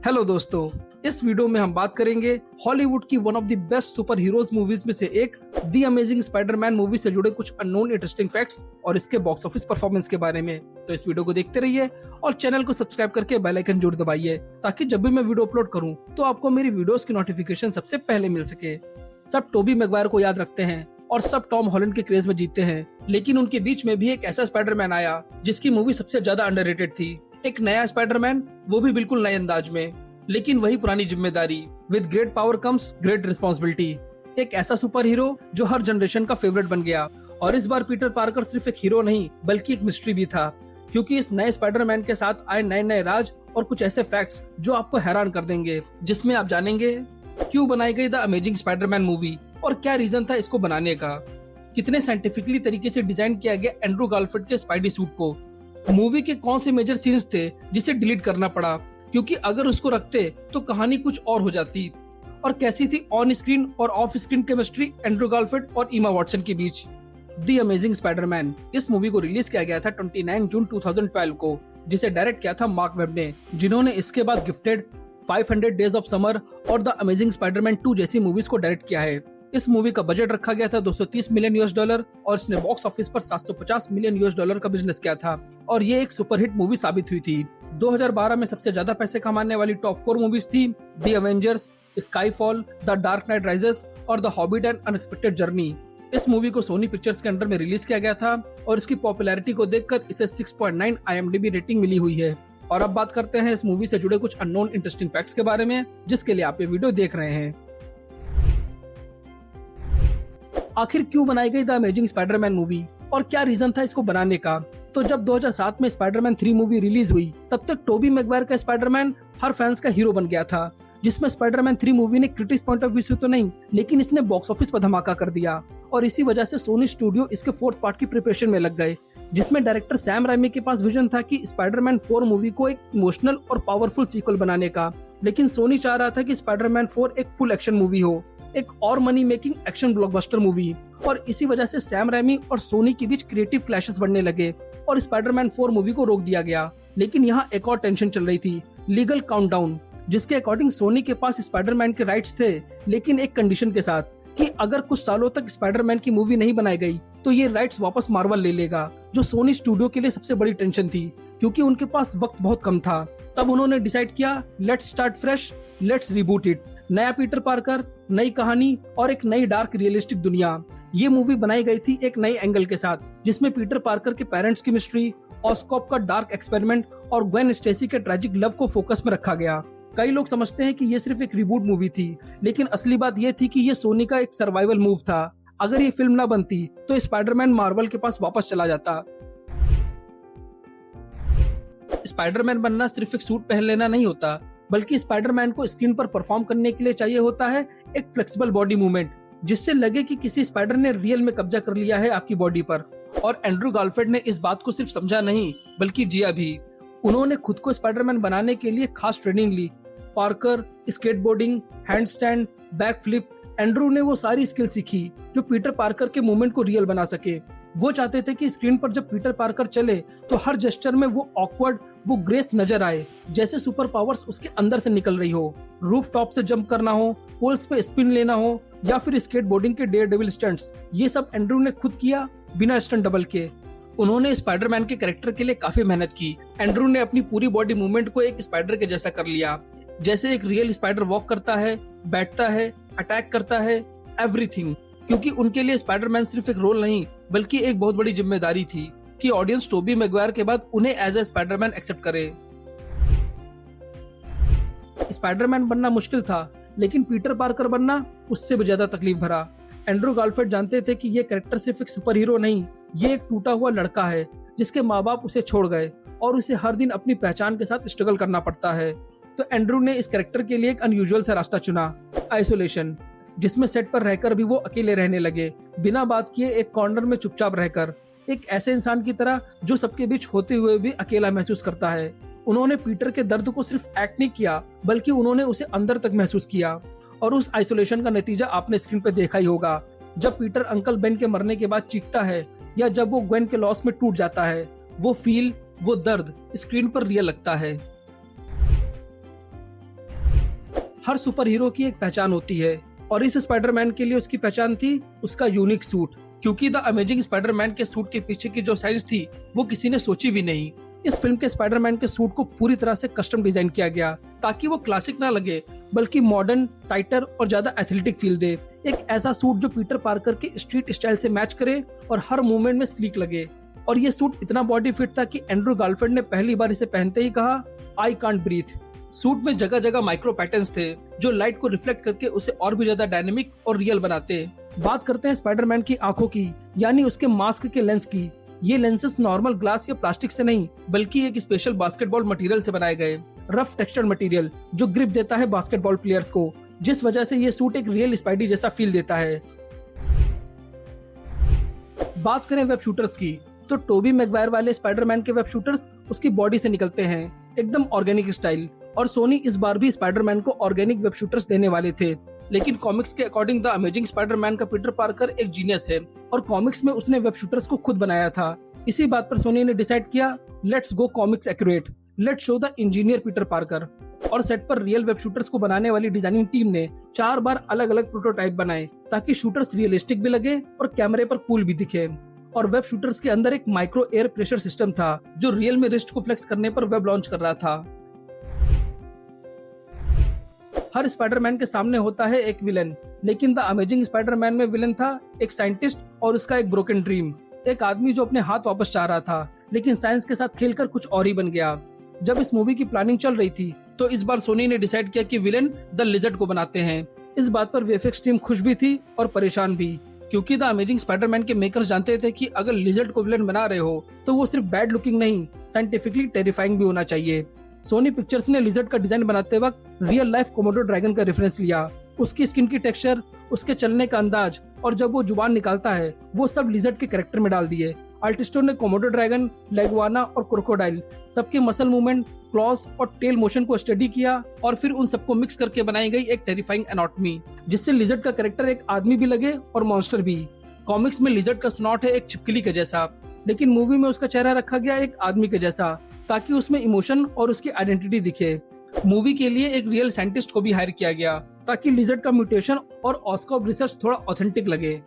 Hello दोस्तों, इस video में हम बात करेंगे हॉलीवुड की one of the best super heroes movies में से एक द अमेजिंग स्पाइडरमैन मूवी से जुड़े कुछ अननोन इंटरेस्टिंग फैक्ट्स और इसके बॉक्स ऑफिस परफॉर्मेंस के बारे में। तो इस वीडियो को देखते रहिए और चैनल को सब्सक्राइब करके बेल आइकन जरूर दबाइए ताकि जब भी मैं वीडियो अपलोड करूं तो आपको मेरी वीडियोस की नोटिफिकेशन सबसे पहले मिल सके। सब टोबी मैगवायर को याद रखते हैं और सब टॉम हॉलैंड के क्रेज में जीतते हैं, लेकिन उनके बीच में भी एक ऐसा स्पाइडरमैन आया जिसकी मूवी सबसे ज्यादा अंडररेटेड थी। एक नया स्पाइडरमैन, वो भी बिल्कुल नए अंदाज में, लेकिन वही पुरानी जिम्मेदारी। With great power comes great responsibility. एक ऐसा सुपर हीरो जो हर जनरेशन का फेवरेट बन गया। और इस बार पीटर पार्कर सिर्फ एक हीरो नहीं बल्कि एक मिस्ट्री भी था, क्योंकि इस नए स्पाइडरमैन के साथ आए नए नए राज और कुछ ऐसे फैक्ट्स जो आपको हैरान कर देंगे, जिसमें आप जानेंगे क्यों बनाई गई द अमेजिंग स्पाइडरमैन मूवी और क्या रीजन था इसको बनाने का। कितने साइंटिफिकली तरीके से डिजाइन किया गया एंड्रू गारफील्ड के स्पाइडी सूट को। मूवी के कौन से मेजर सीन्स थे जिसे डिलीट करना पड़ा, क्योंकि अगर उसको रखते तो कहानी कुछ और हो जाती। और कैसी थी ऑन स्क्रीन और of screen chemistry Andrew Garfield और ईमा वॉटसन के बीच। द अमेजिंग स्पाइडरमैन इस मूवी को रिलीज किया गया था 29 जून 2012 को, जिसे डायरेक्ट किया था मार्क वेब ने, जिन्होंने इसके बाद गिफ्टेड, 500 डेज ऑफ समर और द अमेजिंग स्पाइडरमैन 2 जैसी मूवीज को डायरेक्ट किया है। इस मूवी का बजट रखा गया था $230 मिलियन और इसने बॉक्स ऑफिस पर $750 मिलियन का बिजनेस किया था और ये एक सुपरहिट मूवी साबित हुई थी। 2012 में सबसे ज्यादा पैसे कमाने वाली टॉप 4 मूवीज थी the Avengers, Skyfall, the Dark Knight Rises और the Hobbit and unexpected journey. इस मूवी को सोनी पिक्चर्स के अंडर में रिलीज किया गया था और इसकी पॉपुलैरिटी को देखकर इसे 6.9 IMDb रेटिंग मिली हुई है। और अब बात करते हैं इस मूवी से जुड़े कुछ अननोन इंटरेस्टिंग फैक्ट्स के बारे में, जिसके लिए आप ये वीडियो देख रहे हैं। आखिर क्यों बनाई गई द अमेजिंग स्पाइडरमैन मूवी और क्या रीजन था इसको बनाने का। तो जब 2007 में स्पाइडरमैन 3 मूवी रिलीज हुई, तब तक टोबी मैगवायर का स्पाइडरमैन हर फैंस का हीरो बन गया था, जिसमें स्पाइडरमैन 3 मूवी ने क्रिटिक्स पॉइंट ऑफ व्यू से तो नहीं, लेकिन इसने बॉक्स ऑफिस पर धमाका कर दिया। और इसी वजह से सोनी स्टूडियो इसके 4th पार्ट की प्रिपरेशन में लग गए, जिसमें डायरेक्टर सैम राइमी के पास विजन था कि स्पाइडरमैन 4 मूवी को एक इमोशनल और पावरफुल सीक्वल बनाने का, लेकिन सोनी चाह रहा था कि स्पाइडरमैन 4 एक फुल एक्शन मूवी हो, एक और money making action blockbuster movie. और इसी वजह से सैम राइमी और सोनी के बीच क्रिएटिव क्लैशेस बढ़ने लगे और स्पाइडरमैन 4 मूवी को रोक दिया गया। लेकिन यहाँ एक और टेंशन चल रही थी, लीगल काउंटडाउन, जिसके अकॉर्डिंग सोनी के पास स्पाइडरमैन के राइट्स थे, लेकिन एक कंडीशन के साथ कि अगर कुछ सालों तक स्पाइडरमैन की मूवी नहीं बनाई गई तो ये राइट्स वापस मार्वल ले लेगा, जो सोनी स्टूडियो के लिए सबसे बड़ी टेंशन थी, क्योंकि उनके पास वक्त बहुत कम था। तब उन्होंने डिसाइड किया, let's start fresh, let's reboot it. नया पीटर पार्कर, नई कहानी और एक नई डार्क रियलिस्टिक दुनिया। ये मूवी बनाई गई थी एक नई एंगल के साथ, जिसमें पीटर पार्कर के पेरेंट्स की मिस्ट्री, ऑस्कॉप का डार्क एक्सपेरिमेंट और ग्वेन स्टेसी के ट्रैजिक लव को फोकस में रखा गया। कई लोग समझते हैं कि ये सिर्फ एक रिबूट मूवी थी, लेकिन असली बात ये थी कि ये सोनी का एक सर्वाइवल मूव था। अगर ये फिल्म ना बनती तो स्पाइडरमैन मार्वल के पास वापस चला जाता। स्पाइडरमैन बनना सिर्फ एक सूट पहन लेना नहीं होता, बल्कि स्पाइडरमैन को स्क्रीन पर परफॉर्म करने के लिए चाहिए होता है एक फ्लेक्सिबल बॉडी मूवमेंट, जिससे लगे कि किसी स्पाइडर ने रियल में कब्जा कर लिया है आपकी बॉडी पर। और एंड्रू गारफील्ड ने इस बात को सिर्फ समझा नहीं बल्कि जिया भी। उन्होंने खुद को स्पाइडरमैन बनाने के लिए खास ट्रेनिंग ली। Parkour, skateboarding, handstand, back flip, Andrew ने वो सारी स्किल सीखी जो पीटर पार्कर के मूवमेंट को रियल बना सके। वो चाहते थे कि स्क्रीन पर जब पीटर पार्कर चले तो हर जेस्चर में वो ऑकवर्ड, वो ग्रेस नजर आए, जैसे सुपर पावर्स उसके अंदर से निकल रही हो। रूफ टॉप से जंप करना हो, पोल्स पे स्पिन लेना हो या फिर स्केटबोर्डिंग के डेयर डेविल स्टंट्स, ये सब एंड्रू ने खुद किया बिना स्टंट डबल के। उन्होंने स्पाइडरमैन के कैरेक्टर के लिए काफी मेहनत की। एंड्रू ने अपनी पूरी बॉडी मूवमेंट को एक स्पाइडर के जैसा कर लिया, जैसे एक रियल स्पाइडर वॉक करता है, बैठता है, अटैक करता है, एवरीथिंग। क्योंकि उनके लिए स्पाइडरमैन सिर्फ एक रोल नहीं बल्कि एक बहुत बड़ी जिम्मेदारी थी कि ऑडियंस टोबी मैगवायर के बाद उन्हें एज ए स्पाइडरमैन एक्सेप्ट करे। स्पाइडरमैन बनना मुश्किल था, लेकिन पीटर पार्कर बनना उससे भी ज्यादा तकलीफ भरा। एंड्रू गारफील्ड जानते थे कि ये कैरेक्टर सिर्फ एक सुपर हीरो नहीं, ये एक टूटा हुआ लड़का है जिसके माँ बाप उसे छोड़ गए और उसे हर दिन अपनी पहचान के साथ स्ट्रगल करना पड़ता है। तो एंड्रू ने इस कैरेक्टर के लिए एक अनयूजुअल सा रास्ता चुना, आइसोलेशन, जिसमें सेट पर रहकर भी वो अकेले रहने लगे, बिना बात किए एक कॉर्नर में चुपचाप रहकर, एक ऐसे इंसान की तरह जो सबके बीच होते हुए भी अकेला महसूस करता है। उन्होंने पीटर के दर्द को सिर्फ एक्ट नहीं किया, बल्कि उन्होंने उसे अंदर तक महसूस किया। और उस आइसोलेशन का नतीजा आपने स्क्रीन पे देखा ही होगा, जब पीटर अंकल बेन के मरने के बाद चीखता है या जब वो ग्वेन के लॉस में टूट जाता है। वो फील, वो दर्द स्क्रीन पर रियल लगता है। हर सुपर हीरो की एक पहचान होती है और इस स्पाइडरमैन के लिए उसकी पहचान थी उसका यूनिक सूट, क्योंकि द अमेजिंग स्पाइडरमैन के सूट के पीछे की जो साइंस थी वो किसी ने सोची भी नहीं। इस फिल्म के स्पाइडरमैन के सूट को पूरी तरह से कस्टम डिजाइन किया गया ताकि वो क्लासिक ना लगे बल्कि मॉडर्न, टाइटर और ज्यादा एथलेटिक फील दे। एक ऐसा सूट जो पीटर पार्कर के स्ट्रीट स्टाइल से मैच करे और हर मूवमेंट में स्लीक लगे। और ये सूट इतना बॉडी फिट था कि एंड्रू गारफील्ड ने पहली बार इसे पहनते ही कहा, आई कांट ब्रीथ। सूट में जगह जगह माइक्रो पैटर्न्स थे जो लाइट को रिफ्लेक्ट करके उसे और भी ज्यादा डायनेमिक और रियल बनाते। बात करते हैं स्पाइडरमैन की आंखों की, यानी उसके मास्क के लेंस की। ये लेंसेस नॉर्मल ग्लास या प्लास्टिक से नहीं बल्कि एक स्पेशल बास्केटबॉल मटेरियल से बनाए गए, रफ टेक्सचर मटेरियल जो ग्रिप देता है बास्केटबॉल प्लेयर्स को, जिस वजह से ये सूट एक रियल स्पाइडी जैसा फील देता है। बात करें वेब शूटर्स की तो टोबी मैगवायर वाले स्पाइडरमैन के वेब शूटर्स उसकी बॉडी से निकलते हैं, एकदम ऑर्गेनिक स्टाइल। और सोनी इस बार भी स्पाइडरमैन को ऑर्गेनिक वेब शूटर्स देने वाले थे, लेकिन कॉमिक्स के अकॉर्डिंग द अमेजिंग स्पाइडरमैन का पीटर पार्कर एक जीनियस है और कॉमिक्स में उसने वेब शूटर्स को खुद बनाया था। इसी बात पर सोनी ने डिसाइड किया, let's go comics accurate, let's show the engineer Peter Parker. और सेट पर रियल वेब शूटर्स को बनाने वाली डिजाइनिंग टीम ने 4 बार अलग अलग प्रोटोटाइप बनाए ताकि शूटर्स रियलिस्टिक भी लगे और कैमरे पर कूल भी दिखे। और वेब शूटर्स के अंदर एक माइक्रो एयर प्रेशर सिस्टम था जो रियल में रिस्ट को फ्लेक्स करने पर वेब लॉन्च कर रहा था। हर स्पाइडरमैन के सामने होता है एक विलेन, लेकिन द अमेजिंग स्पाइडरमैन में विलेन था एक साइंटिस्ट और उसका एक ब्रोकन ड्रीम। एक आदमी जो अपने हाथ वापस चाह रहा था लेकिन साइंस के साथ खेलकर कुछ और ही बन गया। जब इस मूवी की प्लानिंग चल रही थी तो इस बार सोनी ने डिसाइड किया कि विलेन द लिजर्ड को बनाते हैं। इस बात पर वीएफएक्स टीम खुश भी थी और परेशान भी, क्योंकि द अमेजिंग स्पाइडरमैन के मेकर्स जानते थे कि अगर लिजर्ड को विलेन बना रहे हो तो वो सिर्फ बैड लुकिंग नहीं, साइंटिफिकली टेरिफाइंग भी होना चाहिए। सोनी पिक्चर्स ने लिजर्ड का डिजाइन बनाते वक्त रियल लाइफ कोमोडो ड्रैगन का रेफरेंस लिया। उसकी स्किन की टेक्सचर, उसके चलने का अंदाज और जब वो जुबान निकालता है वो सब लिजर्ड के कैरेक्टर में डाल दिए। आर्टिस्टों ने कोमोडो ड्रैगन, लेगुआना और क्रोकोडाइल सबके मसल मूवमेंट, क्लॉज और टेल मोशन को स्टडी किया और फिर उन सबको मिक्स करके बनाई गई एक टेरिफाइंग एनाटॉमी, जिससे लिजर्ड का कैरेक्टर एक आदमी भी लगे और मॉन्स्टर भी। कॉमिक्स में लिजर्ड का स्नॉट है एक छिपकली के जैसा, लेकिन मूवी में उसका चेहरा रखा गया एक आदमी के जैसा ताकि उसमें इमोशन और उसकी आइडेंटिटी दिखे। मूवी के लिए एक रियल साइंटिस्ट को भी हायर किया गया ताकि लिजर्ड का म्यूटेशन और ऑस्कॉप रिसर्च थोड़ा ऑथेंटिक लगे।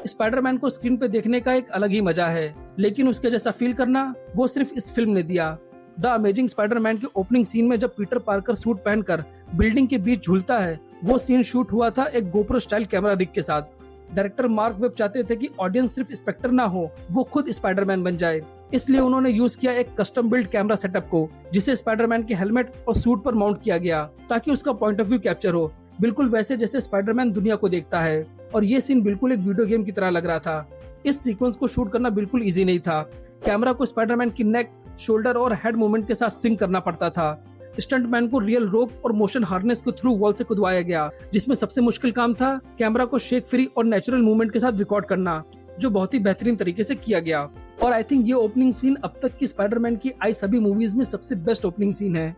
स्पाइडरमैन को स्क्रीन पे देखने का एक अलग ही मजा है, लेकिन उसके जैसा फील करना वो सिर्फ इस फिल्म ने दिया। द अमेजिंग स्पाइडरमैन के ओपनिंग सीन में जब पीटर पार्कर सूट पहनकर बिल्डिंग के बीच झूलता है, वो सीन शूट हुआ था एक गोप्रो स्टाइल कैमरा रिग के साथ। डायरेक्टर मार्क वेब चाहते थे कि ऑडियंस सिर्फ स्पेक्टर ना हो, वो खुद स्पाइडरमैन बन जाए, इसलिए उन्होंने यूज किया एक कस्टम बिल्ड कैमरा सेटअप को, जिसे स्पाइडरमैन के हेलमेट और सूट पर माउंट किया गया ताकि उसका पॉइंट ऑफ व्यू कैप्चर हो, बिल्कुल वैसे जैसे स्पाइडरमैन दुनिया को देखता है। और ये सीन बिल्कुल एक वीडियो गेम की तरह लग रहा था। इस सीक्वेंस को शूट करना बिल्कुल इजी नहीं था। कैमरा को स्पाइडरमैन की नेक, शोल्डर और हेड मूवमेंट के साथ सिंक करना पड़ता था। स्टंटमैन को रियल रोप और मोशन हार्नेस के थ्रू वॉल से कुदवाया गया, जिसमें सबसे मुश्किल काम था कैमरा को शेक फ्री और नेचुरल मूवमेंट के साथ रिकॉर्ड करना, जो बहुत ही बेहतरीन तरीके से किया गया। और आई थिंक ये ओपनिंग सीन अब तक की स्पाइडरमैन की आई सभी मूवीज में सबसे बेस्ट ओपनिंग सीन है।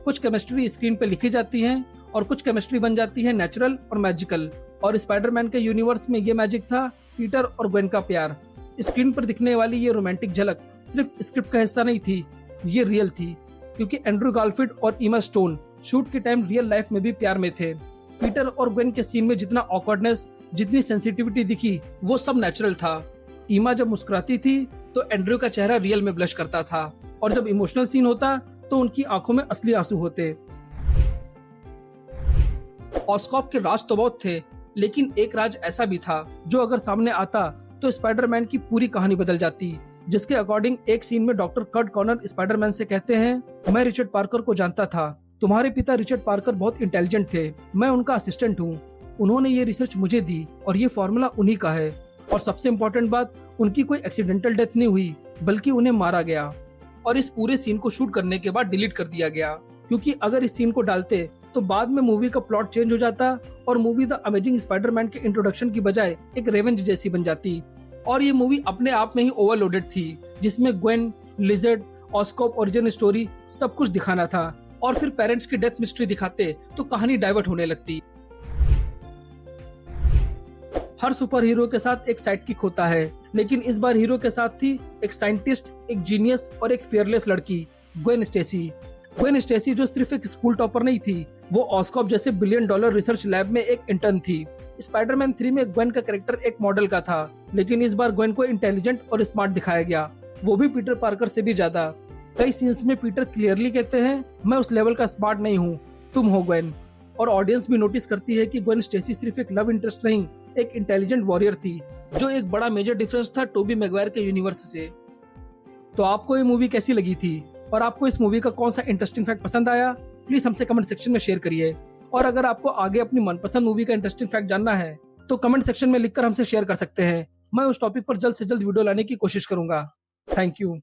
कुछ केमिस्ट्री स्क्रीन पे लिखी जाती है और कुछ केमिस्ट्री बन जाती है नेचुरल और मैजिकल। और स्पाइडरमैन के यूनिवर्स में ये मैजिक था पीटर और ग्वेन का प्यार। स्क्रीन पर दिखने वाली ये रोमांटिक झलक सिर्फ स्क्रिप्ट का हिस्सा नहीं थी, ये रियल थी, क्योंकि एंड्रू गारफील्ड और ईमा स्टोन शूट के टाइम रियल लाइफ में भी प्यार में थे। पीटर और ग्वेन के सीन में जितना ऑकवर्डनेस, जितनी सेंसिटिविटी दिखी, वो सब नेचुरल था। ईमा जब मुस्कुराती थी तो एंड्रू का चेहरा रियल में ब्लश करता था, और जब इमोशनल सीन होता तो उनकी आंखों में असली आंसू होते। ऑस्कॉप के राज तो बहुत थे, लेकिन एक राज ऐसा भी था जो अगर सामने आता तो स्पाइडरमैन की पूरी कहानी बदल जाती। जिसके अकॉर्डिंग एक सीन में डॉक्टर कर्ट कॉनर स्पाइडरमैन से कहते हैं, मैं रिचर्ड पार्कर को जानता था, तुम्हारे पिता रिचर्ड पार्कर बहुत इंटेलिजेंट थे, मैं उनका असिस्टेंट हूँ, उन्होंने ये रिसर्च मुझे दी और ये फॉर्मूला उन्हीं का है। और सबसे इम्पोर्टेंट बात, उनकी कोई एक्सीडेंटल डेथ नहीं हुई, बल्कि उन्हें मारा गया। और इस पूरे सीन को शूट करने के बाद डिलीट कर दिया गया, क्योंकि अगर इस सीन को डालते तो बाद में मूवी का प्लॉट चेंज हो जाता और मूवी द अमेजिंग स्पाइडरमैन के इंट्रोडक्शन की बजाय एक रेवेंज जैसी बन जाती। और ये मूवी अपने आप में ही ओवरलोडेड थी, जिसमें ग्वेन, लिजर्ड, ऑस्कॉप ओरिजिन स्टोरी सब कुछ दिखाना था, और फिर पेरेंट्स की डेथ मिस्ट्री दिखाते तो कहानी डाइवर्ट होने लगती। हर सुपर हीरो के साथ एक साइड किक होता है, लेकिन इस बार हीरो के साथ थी एक साइंटिस्ट, एक जीनियस और एक फियरलेस लड़की, ग्वेन स्टेसी। ग्वेन स्टेसी जो सिर्फ एक स्कूल टॉपर नहीं थी, वो ऑस्कॉप जैसे $1 बिलियन रिसर्च लैब में एक इंटर्न थी। स्पाइडरमैन 3 में ग्वेन का कैरेक्टर एक मॉडल का था, लेकिन इस बार ग्वेन को इंटेलिजेंट और स्मार्ट दिखाया गया, वो भी पीटर पार्कर से भी ज्यादा। कई सीन्स में पीटर क्लियरली कहते हैं, मैं उस लेवल का स्मार्ट नहीं हूँ, तुम हो ग्वेन। और ऑडियंस भी नोटिस करती है कि ग्वेन स्टेसी सिर्फ एक लव इंटरेस्ट नहीं, एक इंटेलिजेंट वॉरियर थी, जो एक बड़ा मेजर डिफरेंस था टोबी मैगवायर के यूनिवर्स से। तो आपको ये मूवी कैसी लगी थी, और आपको इस मूवी का कौन सा इंटरेस्टिंग फैक्ट पसंद आया, प्लीज हमसे कमेंट सेक्शन में शेयर करिए। और अगर आपको आगे अपनी मनपसंद मूवी का इंटरेस्टिंग फैक्ट जानना है तो कमेंट सेक्शन में लिखकर हमसे शेयर कर सकते हैं। मैं उस टॉपिक पर जल्द से जल्द वीडियो लाने की कोशिश करूंगा। Thank you.